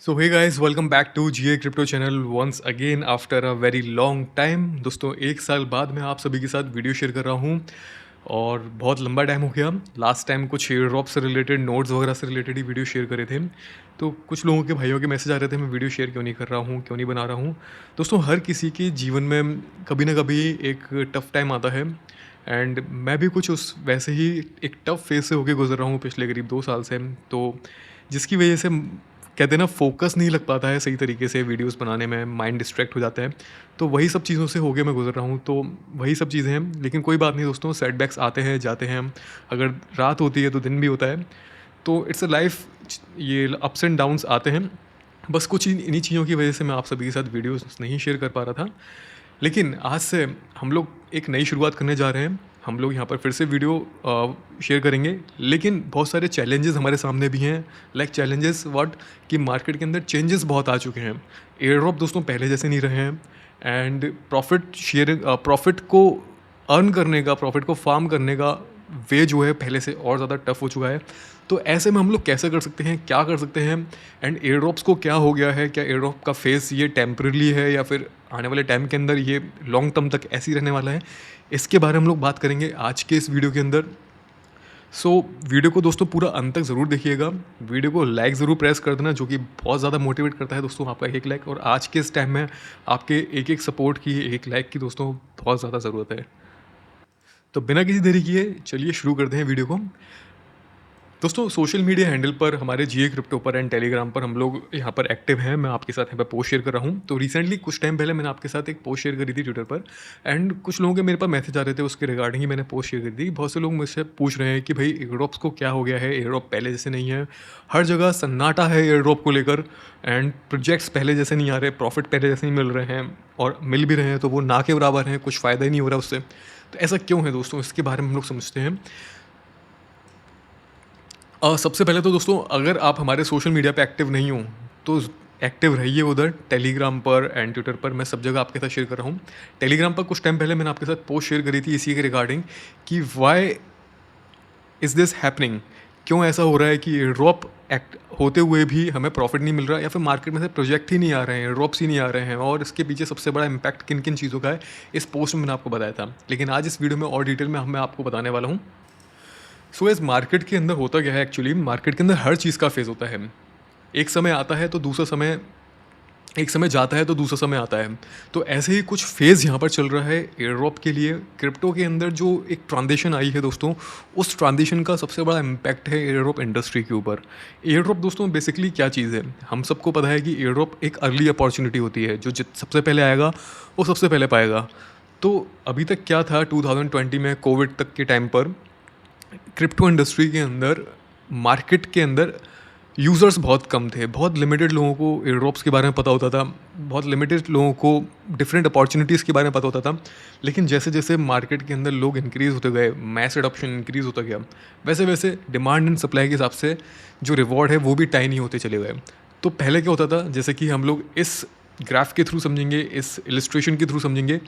So hey guys, welcome back to G A crypto channel once again after a very long time. दोस्तों, एक साल बाद मैं आप सभी के साथ वीडियो शेयर कर रहा हूँ और बहुत लंबा टाइम हो गया। लास्ट टाइम कुछ एयर ड्रॉप से रिलेटेड, नोट्स वगैरह से रिलेटेड ही वीडियो शेयर करे थे। तो कुछ लोगों के भाइयों के मैसेज आ रहे थे, मैं वीडियो शेयर क्यों नहीं कर रहा हूँ, क्यों नहीं बना रहा हूँ। दोस्तों, हर किसी के जीवन में कभी ना कभी एक टफ टाइम आता है एंड मैं भी कुछ उस वैसे ही एक टफ फेज से होके गुजर रहा हूँ पिछले करीब 2 साल से। तो जिसकी वजह से कहते हैं ना, फोकस नहीं लग पाता है सही तरीके से वीडियोस बनाने में, माइंड डिस्ट्रैक्ट हो जाता है। तो वही सब चीज़ों से होके मैं गुजर रहा हूँ। तो वही सब चीज़ें हैं, लेकिन कोई बात नहीं दोस्तों, सेटबैक्स आते हैं जाते हैं। अगर रात होती है तो दिन भी होता है। तो इट्स अ लाइफ, ये अप्स एंड डाउन्स आते हैं। बस कुछ इन्हीं चीज़ों की वजह से मैं आप सभी के साथ वीडियोस नहीं शेयर कर पा रहा था। लेकिन आज से हम लोग एक नई शुरुआत करने जा रहे हैं। हम लोग यहाँ पर फिर से वीडियो शेयर करेंगे, लेकिन बहुत सारे चैलेंजेस हमारे सामने भी हैं। लाइक चैलेंजेस व्हाट, कि मार्केट के अंदर चेंजेस बहुत आ चुके हैं। एयर ड्रॉप दोस्तों पहले जैसे नहीं रहे हैं एंड प्रॉफिट को अर्न करने का, प्रॉफिट को फार्म करने का वे जो है पहले से और ज़्यादा टफ हो चुका है। तो ऐसे में हम लोग कैसे कर सकते हैं, क्या कर सकते हैं, एंड एयर ड्रॉप्स को क्या हो गया है, क्या एयर ड्रॉप का फेस ये टेम्पररी है या फिर आने वाले टाइम के अंदर ये लॉन्ग टर्म तक ऐसे ही रहने वाला है, इसके बारे में हम लोग बात करेंगे आज के इस वीडियो के अंदर। सो वीडियो को दोस्तों पूरा अंत तक ज़रूर देखिएगा। वीडियो को लाइक ज़रूर प्रेस कर देना, जो कि बहुत ज़्यादा मोटिवेट करता है दोस्तों आपका एक लाइक। और आज के इस टाइम में आपके एक एक सपोर्ट की, एक लाइक की दोस्तों बहुत ज़्यादा ज़रूरत है। तो बिना किसी देरी किए चलिए शुरू करते हैं वीडियो को। दोस्तों, सोशल मीडिया हैंडल पर हमारे जीए क्रिप्टो पर एंड टेलीग्राम पर हम लोग यहाँ पर एक्टिव हैं। मैं आपके साथ यहाँ पर पोस्ट शेयर कर रहा हूँ। तो रिसेंटली कुछ टाइम पहले मैंने आपके साथ एक पोस्ट शेयर करी थी ट्विटर पर, एंड कुछ लोगों के मेरे पास मैसेज आ रहे थे उसके रिगार्डिंग ही मैंने पोस्ट शेयर करी थी। बहुत से लोग मुझसे पूछ रहे हैं कि भाई एयर ड्रॉप्स को क्या हो गया है, एयर ड्रॉप पहले जैसे नहीं है, हर जगह सन्नाटा है एयर ड्रॉप को लेकर, एंड प्रोजेक्ट्स पहले जैसे नहीं आ रहे, प्रॉफिट पहले जैसे नहीं मिल रहे हैं, और मिल भी रहे हैं तो वो ना के बराबर हैं, कुछ फ़ायदा ही नहीं हो रहा उससे। तो ऐसा क्यों है दोस्तों, इसके बारे में हम लोग समझते हैं। सबसे पहले तो दोस्तों, अगर आप हमारे सोशल मीडिया पे एक्टिव नहीं हो तो एक्टिव रहिए उधर, टेलीग्राम पर एंड ट्विटर पर। मैं सब जगह आपके साथ शेयर कर रहा हूँ। टेलीग्राम पर कुछ टाइम पहले मैंने आपके साथ पोस्ट शेयर करी थी इसी के रिगार्डिंग कि वाई इज़ दिस हैपनिंग, क्यों ऐसा हो रहा है कि ड्रॉप एक्ट होते हुए भी हमें प्रॉफिट नहीं मिल रहा, या फिर मार्केट में से प्रोजेक्ट ही नहीं आ रहे हैं, ड्रॉप्स ही नहीं आ रहे हैं, और इसके पीछे सबसे बड़ा इम्पैक्ट किन किन चीज़ों का है, इस पोस्ट में मैंने आपको बताया था। लेकिन आज इस वीडियो में और डिटेल में मैं आपको बताने वाला हूँ। सो इस मार्केट के अंदर होता क्या है, एक्चुअली मार्केट के अंदर हर चीज़ का फेज़ होता है। एक समय आता है तो दूसरा समय, एक समय जाता है तो दूसरा समय आता है। तो ऐसे ही कुछ फेज़ यहाँ पर चल रहा है एयर ड्रॉप के लिए। क्रिप्टो के अंदर जो एक ट्रांजिशन आई है दोस्तों, उस ट्रांजिशन का सबसे बड़ा इम्पैक्ट है एयर ड्रॉप इंडस्ट्री के ऊपर। एयर ड्रॉप दोस्तों बेसिकली क्या चीज़ है, हम सबको पता है कि एयर ड्रॉप एक अर्ली अपॉर्चुनिटी होती है, जो सबसे पहले आएगा वो सबसे पहले पाएगा। तो अभी तक क्या था, 2020 में कोविड तक के टाइम पर क्रिप्टो इंडस्ट्री के अंदर, मार्केट के अंदर यूज़र्स बहुत कम थे। बहुत लिमिटेड लोगों को एयर ड्रॉप्स के बारे में पता होता था, बहुत लिमिटेड लोगों को डिफरेंट अपॉर्चुनिटीज़ के बारे में पता होता था। लेकिन जैसे जैसे मार्केट के अंदर लोग इंक्रीज़ होते गए, मैस एडॉप्शन इंक्रीज़ होता गया, वैसे वैसे डिमांड एंड सप्लाई के हिसाब से जो रिवॉर्ड है वो भी टाइनी होते चले गए। तो पहले क्या होता था, जैसे कि हम लोग इस ग्राफ के थ्रू समझेंगे, इस इलस्ट्रेशन के थ्रू समझेंगे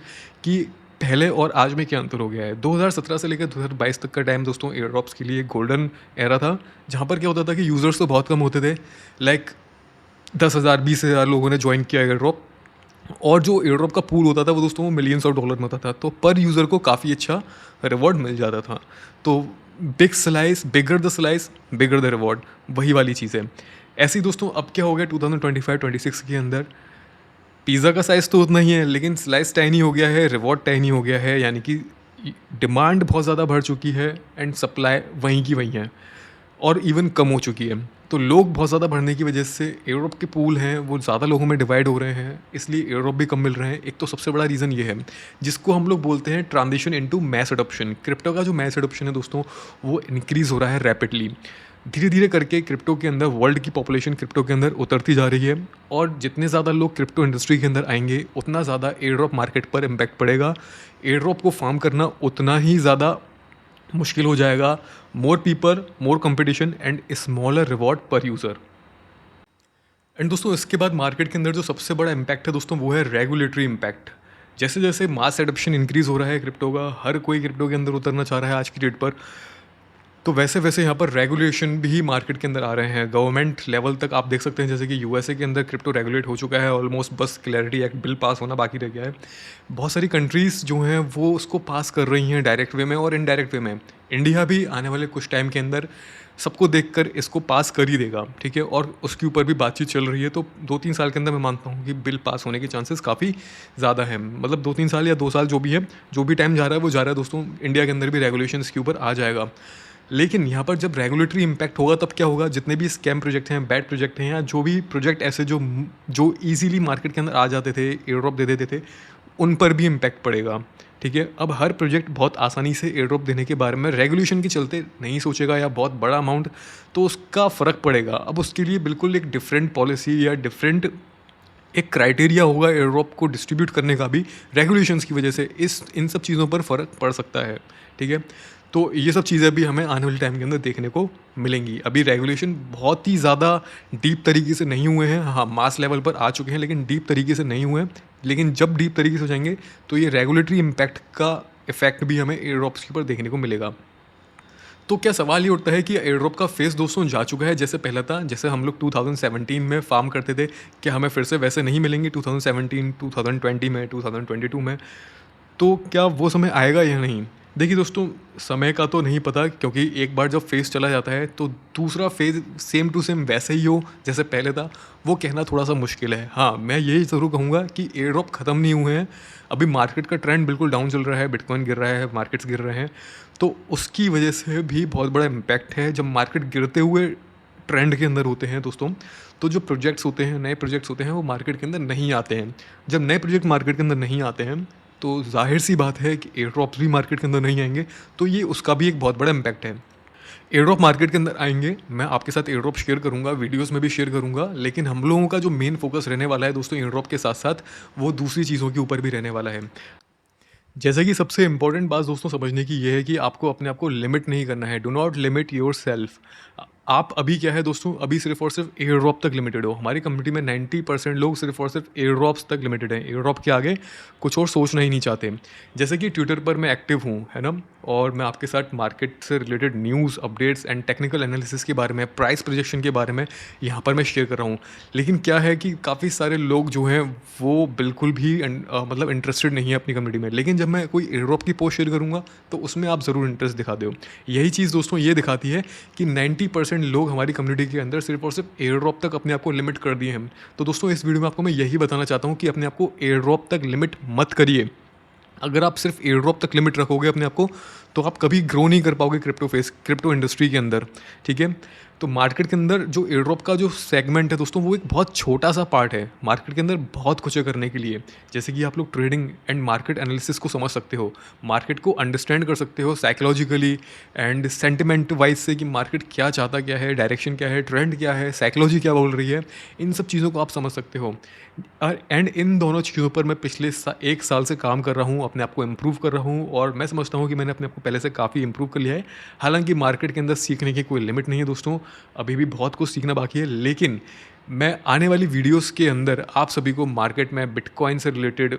कि पहले और आज में क्या अंतर हो गया है। 2017 से लेकर 2022 तक का टाइम दोस्तों एयर ड्रॉप्स के लिए गोल्डन एरा था, जहाँ पर क्या होता था कि यूज़र्स तो बहुत कम होते थे। लाइक 10,000 20,000 लोगों ने ज्वाइन किया एयर ड्रॉप, और जो एयर ड्रॉप का पूल होता था वो दोस्तों वो मिलियंस ऑफ डॉलर में होता था। तो पर यूज़र को काफ़ी अच्छा रिवॉर्ड मिल जाता था। तो big slice, bigger the slice, bigger the reward, वही वाली चीज़ है। ऐसे ही दोस्तों अब क्या हो गया 2025-26 के अंदर, पिज़्ज़ा का साइज़ तो उतना ही है, लेकिन स्लाइस टाइनी हो गया है, रिवॉर्ड टाइनी हो गया है। यानी कि डिमांड बहुत ज़्यादा बढ़ चुकी है एंड सप्लाई वहीं की वहीं है, और इवन कम हो चुकी है। तो लोग बहुत ज़्यादा बढ़ने की वजह से एयर ड्रॉप के पूल हैं वो ज़्यादा लोगों में डिवाइड हो रहे हैं, इसलिए एयर ड्रॉप भी कम मिल रहे हैं। एक तो सबसे बड़ा रीज़न ये है, जिसको हम लोग बोलते हैं transition into mass adoption. Crypto का जो मैस एडॉप्शन है दोस्तों, वो इंक्रीज़ हो रहा है रैपिडली। धीरे धीरे करके क्रिप्टो के अंदर, वर्ल्ड की पॉपुलेशन क्रिप्टो के अंदर उतरती जा रही है, और जितने ज़्यादा लोग क्रिप्टो इंडस्ट्री के अंदर आएंगे उतना ज़्यादा एयर ड्रॉप मार्केट पर इम्पैक्ट पड़ेगा। एयर ड्रॉप को फार्म करना उतना ही ज़्यादा मुश्किल हो जाएगा। More people, more competition and smaller reward पर यूज़र। एंड दोस्तों इसके बाद मार्केट के अंदर जो सबसे बड़ा इम्पैक्ट है दोस्तों, वो है रेगुलेटरी इम्पैक्ट। जैसे जैसे मास एडॉप्शन इंक्रीज़ हो रहा है क्रिप्टो का, हर कोई क्रिप्टो के अंदर उतरना चाह रहा है आज की डेट पर। तो वैसे-वैसे यहाँ पर रेगुलेशन भी मार्केट के अंदर आ रहे हैं। गवर्नमेंट लेवल तक आप देख सकते हैं जैसे कि यूएसए के अंदर क्रिप्टो रेगुलेट हो चुका है ऑलमोस्ट, बस क्लैरिटी एक्ट बिल पास होना बाकी रह गया है। बहुत सारी कंट्रीज़ जो हैं वो उसको पास कर रही हैं डायरेक्ट वे में और इनडायरेक्ट वे में। इंडिया भी आने वाले कुछ टाइम के अंदर सबको देखकर इसको पास कर ही देगा, ठीक है? और उसके ऊपर भी बातचीत चल रही है, तो 2-3 साल के अंदर मैं मानता हूँ कि बिल पास होने के चांसेस काफ़ी ज़्यादा हैं। मतलब 2-3 साल या 2 साल जो भी है, जो भी टाइम जा रहा है वो जा रहा है दोस्तों, इंडिया के अंदर भी रेगुलेशन इसके ऊपर आ जाएगा। लेकिन यहाँ पर जब रेगुलेटरी इम्पैक्ट होगा तब क्या होगा, जितने भी स्कैम प्रोजेक्ट हैं, बैड प्रोजेक्ट हैं, या जो भी प्रोजेक्ट ऐसे जो ईज़िली मार्केट के अंदर आ जाते थे, एयर ड्रॉप दे देते थे, उन पर भी इम्पैक्ट पड़ेगा, ठीक है? अब हर प्रोजेक्ट बहुत आसानी से एयर ड्रॉप देने के बारे में रेगुलेशन के चलते नहीं सोचेगा या बहुत बड़ा अमाउंट, तो उसका फ़र्क पड़ेगा। अब उसके लिए बिल्कुल एक डिफरेंट पॉलिसी या डिफरेंट एक क्राइटेरिया होगा एयर ड्रॉप को डिस्ट्रीब्यूट करने का भी, रेगुलेशंस की वजह से इन सब चीज़ों पर फ़र्क पड़ सकता है, ठीक है? तो ये सब चीज़ें भी हमें आने वाले टाइम के अंदर देखने को मिलेंगी। अभी रेगुलेशन बहुत ही ज़्यादा डीप तरीके से नहीं हुए हैं, हाँ, मास लेवल पर आ चुके हैं लेकिन डीप तरीके से नहीं हुए हैं। लेकिन जब डीप तरीके से हो जाएंगे तो ये रेगुलेटरी इम्पैक्ट का इफेक्ट भी हमें एयर ड्रॉप्स के ऊपर देखने को मिलेगा। तो क्या सवाल ये उठता है कि एयर ड्रॉप का फेस दोस्तों जा चुका है जैसे पहले था, जैसे हम लोग 2017 में फार्म करते थे, क्या हमें फिर से वैसे नहीं मिलेंगे 2017, 2020 में, 2022 में? तो क्या वो समय आएगा या नहीं? देखिए दोस्तों, समय का तो नहीं पता, क्योंकि एक बार जब फ़ेज़ चला जाता है तो दूसरा फ़ेज़ सेम टू सेम वैसे ही हो जैसे पहले था, वो कहना थोड़ा-सा मुश्किल है। हाँ, मैं यही ज़रूर कहूँगा कि एयर ड्रॉप ख़त्म नहीं हुए हैं। अभी मार्केट का ट्रेंड बिल्कुल डाउन चल रहा है, बिटकॉइन गिर रहा है, मार्केट्स गिर रहे हैं। तो उसकी वजह से भी बहुत बड़ा इम्पैक्ट है। जब मार्केट गिरते हुए ट्रेंड के अंदर होते हैं दोस्तों, तो जो प्रोजेक्ट्स होते हैं, नए प्रोजेक्ट्स होते हैं, वो मार्केट के अंदर नहीं आते हैं। जब नए प्रोजेक्ट मार्केट के अंदर नहीं आते हैं तो ज़ाहिर-सी बात है कि एयर ड्रॉप्स भी मार्केट के अंदर नहीं आएँगे, तो ये उसका भी एक बहुत बड़ा इम्पैक्ट है। एयर ड्रॉप मार्केट के अंदर आएँगे, मैं आपके साथ एयर ड्रॉप शेयर करूँगा, वीडियोज़ में भी शेयर करूँगा, लेकिन हम लोगों का जो मेन फ़ोकस रहने वाला है दोस्तों एयर ड्रॉप के साथ-साथ, वो दूसरी चीज़ों के ऊपर भी रहने वाला है। जैसे कि सबसे इम्पोर्टेंट बात दोस्तों समझने की ये है कि आपको अपने आप को लिमिट नहीं करना है। Do not limit yourself. आप अभी क्या है दोस्तों, अभी सिर्फ़ और सिर्फ एयर ड्रॉप तक लिमिटेड हो। हमारी कम्युनिटी में 90% लोग सिर्फ़ और सिर्फ एयर ड्रॉप्स तक लिमिटेड हैं। एयर ड्रॉप के आगे कुछ और सोचना ही नहीं चाहते। जैसे कि ट्विटर पर मैं एक्टिव हूँ, है ना? और मैं आपके साथ मार्केट से related news, updates and technical analysis के बारे में, प्राइस प्रोजेक्शन के बारे में यहाँ पर मैं शेयर कर रहा हूँ। लेकिन क्या है कि काफ़ी सारे लोग जो हैं वो बिल्कुल भी मतलब इंटरेस्टेड नहीं है अपनी कम्युनिटी में। लेकिन जब मैं कोई एयर ड्रॉप की पोस्ट शेयर करूँगा तो उसमें आप ज़रूर इंटरेस्ट दिखा दो। यही चीज़ दोस्तों ये दिखाती है कि 90% लोग हमारी कम्युनिटी के अंदर सिर्फ और सिर्फ एयर ड्रॉप तक अपने आप को लिमिट कर दिए हैं। तो दोस्तों इस वीडियो में आपको मैं यही बताना चाहता हूँ कि अपने आप को एयर ड्रॉप तक लिमिट मत करिए। अगर आप सिर्फ एयर ड्रॉप तक लिमिट रखोगे अपने आप को, तो आप कभी ग्रो नहीं कर पाओगे क्रिप्टो इंडस्ट्री के अंदर, ठीक है? तो मार्केट के अंदर जो एयर ड्रॉप का जो सेगमेंट है दोस्तों, वो एक बहुत छोटा सा पार्ट है। मार्केट के अंदर बहुत कुछ है करने के लिए। जैसे कि आप लोग ट्रेडिंग एंड मार्केट एनालिसिस को समझ सकते हो, मार्केट को अंडरस्टैंड कर सकते हो साइकोलॉजिकली एंड सेंटिमेंट वाइज से कि मार्केट क्या चाहता क्या है, डायरेक्शन क्या है, ट्रेंड क्या है, साइकोलॉजी क्या बोल रही है, इन सब चीज़ों को आप समझ सकते हो। एंड इन दोनों चीज़ों पर मैं पिछले 1 साल से काम कर रहा हूँ, अपने आप को इम्प्रूव कर रहा हूँ, और मैं समझता हूँ कि मैंने अपने आप को पहले से काफ़ी इम्प्रूव कर लिया है। हालांकि मार्केट के अंदर सीखने की कोई लिमिट नहीं है दोस्तों, अभी भी बहुत कुछ सीखना बाकी है। लेकिन मैं आने वाली वीडियोज़ के अंदर आप सभी को मार्केट में बिटकॉइन से रिलेटेड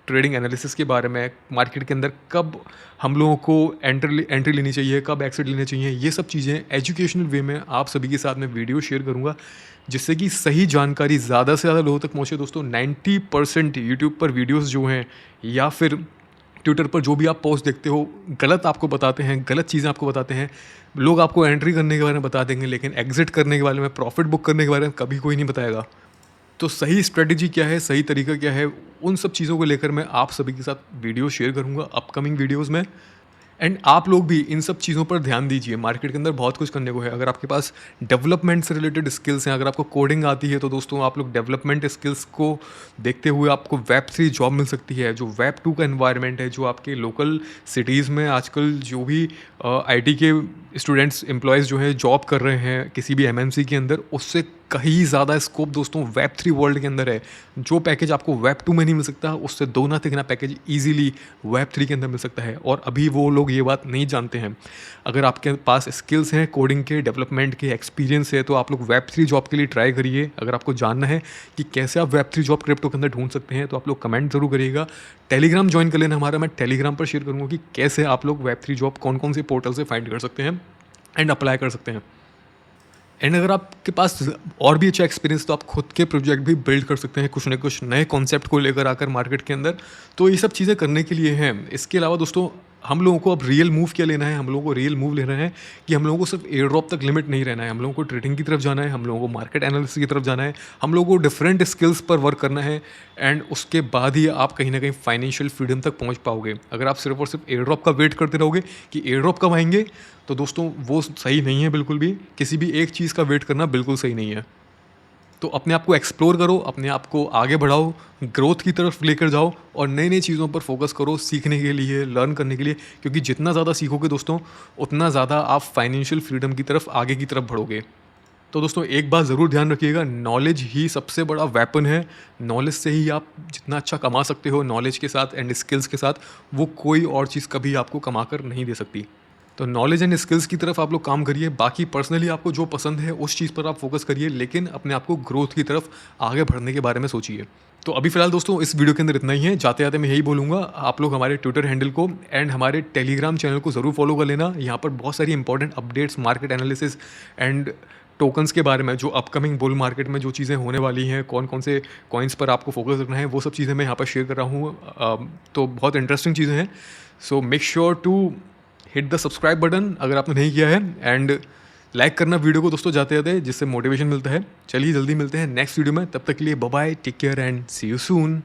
ट्रेडिंग एनालिसिस के बारे में, मार्केट के अंदर कब हम लोगों को एंट्री लेनी चाहिए, कब एक्सिट लेने चाहिए, ये सब चीज़ें एजुकेशनल वे में आप सभी के साथ मैं वीडियो शेयर करूँगा, जिससे कि सही जानकारी ज़्यादा से ज़्यादा लोगों तक पहुँचे। दोस्तों 90% यूट्यूब पर वीडियोस जो हैं या फिर ट्विटर पर जो भी आप पोस्ट देखते हो, गलत आपको बताते हैं, गलत चीज़ें आपको बताते हैं। लोग आपको एंट्री करने के बारे में बता देंगे, लेकिन एग्जिट करने के बारे में, प्रॉफिट बुक करने के बारे में कभी कोई नहीं बताएगा। तो सही स्ट्रेटजी क्या है, सही तरीका क्या है, उन सब चीज़ों को लेकर मैं आप सभी के साथ वीडियो शेयर करूँगा अपकमिंग वीडियोज़ में। एंड आप लोग भी इन सब चीज़ों पर ध्यान दीजिए। मार्केट के अंदर बहुत कुछ करने को है। अगर आपके पास डेवलपमेंट से रिलेटेड स्किल्स हैं, अगर आपको कोडिंग आती है, तो दोस्तों आप लोग डेवलपमेंट स्किल्स को देखते हुए आपको वेब 3 जॉब मिल सकती है। जो वेब 2 का एनवायरनमेंट है, जो आपके लोकल सिटीज़ में आजकल जो भी आईटी के स्टूडेंट्स, एम्प्लॉयज़ जो है जॉब कर रहे हैं किसी भी एमएनसी के अंदर, उससे कहीं ज़्यादा स्कोप दोस्तों वेब 3 वर्ल्ड के अंदर है। जो पैकेज आपको वेब 2 में नहीं मिल सकता, उससे 2 तिगुना पैकेज ईजिली वेब 3 के अंदर मिल सकता है। और अभी वो लोग ये बात नहीं जानते हैं। अगर आपके पास स्किल्स हैं, कोडिंग के, डेवलपमेंट के, एक्सपीरियंस है, तो आप लोग वेब 3 जॉब के लिए ट्राई करिए। अगर आपको जानना है कि कैसे आप वेब 3 जॉब क्रिप्टो के अंदर ढूंढ सकते हैं, तो आप लोग कमेंट ज़रूर करिएगा। टेलीग्राम ज्वाइन कर लेना हमारा, मैं टेलीग्राम पर शेयर करूँगा कि कैसे आप लोग वेब 3 जॉब कौन कौन से पोर्टल से फाइंड कर सकते हैं। एंड अप्लाई कर सकते हैं। एंड अगर आपके पास और भी अच्छा एक्सपीरियंस तो आप खुद के प्रोजेक्ट भी बिल्ड कर सकते हैं कुछ न कुछ नए कॉन्सेप्ट को लेकर आकर मार्केट के अंदर। तो ये सब चीज़ें करने के लिए हैं। इसके अलावा दोस्तों हम लोगों को अब रियल मूव क्या लेना है, हम लोगों को रियल मूव लेना है कि हम लोगों को सिर्फ एयर ड्रॉप तक लिमिट नहीं रहना है, हम लोगों को ट्रेडिंग की तरफ जाना है, हम लोगों को मार्केट एनालिसिस की तरफ जाना है, हम लोगों को डिफरेंट स्किल्स पर वर्क करना है। एंड उसके बाद ही आप कहीं ना कहीं फाइनेंशियल फ्रीडम तक पहुंच पाओगे। अगर आप सिर्फ और सिर्फ एयर ड्रॉप का वेट करते रहोगे कि एयर ड्रॉप कब आएंगे, तो दोस्तों वो सही नहीं है बिल्कुल भी। किसी भी एक चीज़ का वेट करना बिल्कुल सही नहीं है। तो अपने आप को एक्सप्लोर करो, अपने आप को आगे बढ़ाओ, ग्रोथ की तरफ लेकर जाओ और नई नई चीज़ों पर फोकस करो सीखने के लिए, लर्न करने के लिए। क्योंकि जितना ज़्यादा सीखोगे दोस्तों, उतना ज़्यादा आप फाइनेंशियल फ्रीडम की तरफ आगे की तरफ बढ़ोगे। तो दोस्तों एक बात ज़रूर ध्यान रखिएगा, नॉलेज ही सबसे बड़ा वेपन है। नॉलेज से ही आप जितना अच्छा कमा सकते हो, नॉलेज के साथ एंड स्किल्स के साथ, वो कोई और चीज़ कभी आपको कमा कर नहीं दे सकती। तो नॉलेज एंड स्किल्स की तरफ आप लोग काम करिए। बाकी पर्सनली आपको जो पसंद है उस चीज़ पर आप फोकस करिए, लेकिन अपने आप को ग्रोथ की तरफ आगे बढ़ने के बारे में सोचिए। तो अभी फिलहाल दोस्तों इस वीडियो के अंदर इतना ही है। जाते जाते मैं यही बोलूँगा, आप लोग हमारे ट्विटर हैंडल को एंड हमारे टेलीग्राम चैनल को ज़रूर फॉलो कर लेना। यहाँ पर बहुत सारी important updates, market analysis and tokens के बारे में, जो अपकमिंग बुल मार्केट में जो चीज़ें होने वाली हैं, कौन कौन से कॉइन्स पर आपको फोकस रखना है, वो सब चीज़ें मैं यहाँ पर शेयर कर रहा हूँ। तो बहुत इंटरेस्टिंग चीज़ें हैं। So make sure to hit the subscribe button अगर आपने नहीं किया है, एंड लाइक करना वीडियो को दोस्तों जाते जाते, जिससे मोटिवेशन मिलता है। चलिए जल्दी मिलते हैं नेक्स्ट वीडियो में, तब तक के लिए bye bye, take care and see you soon.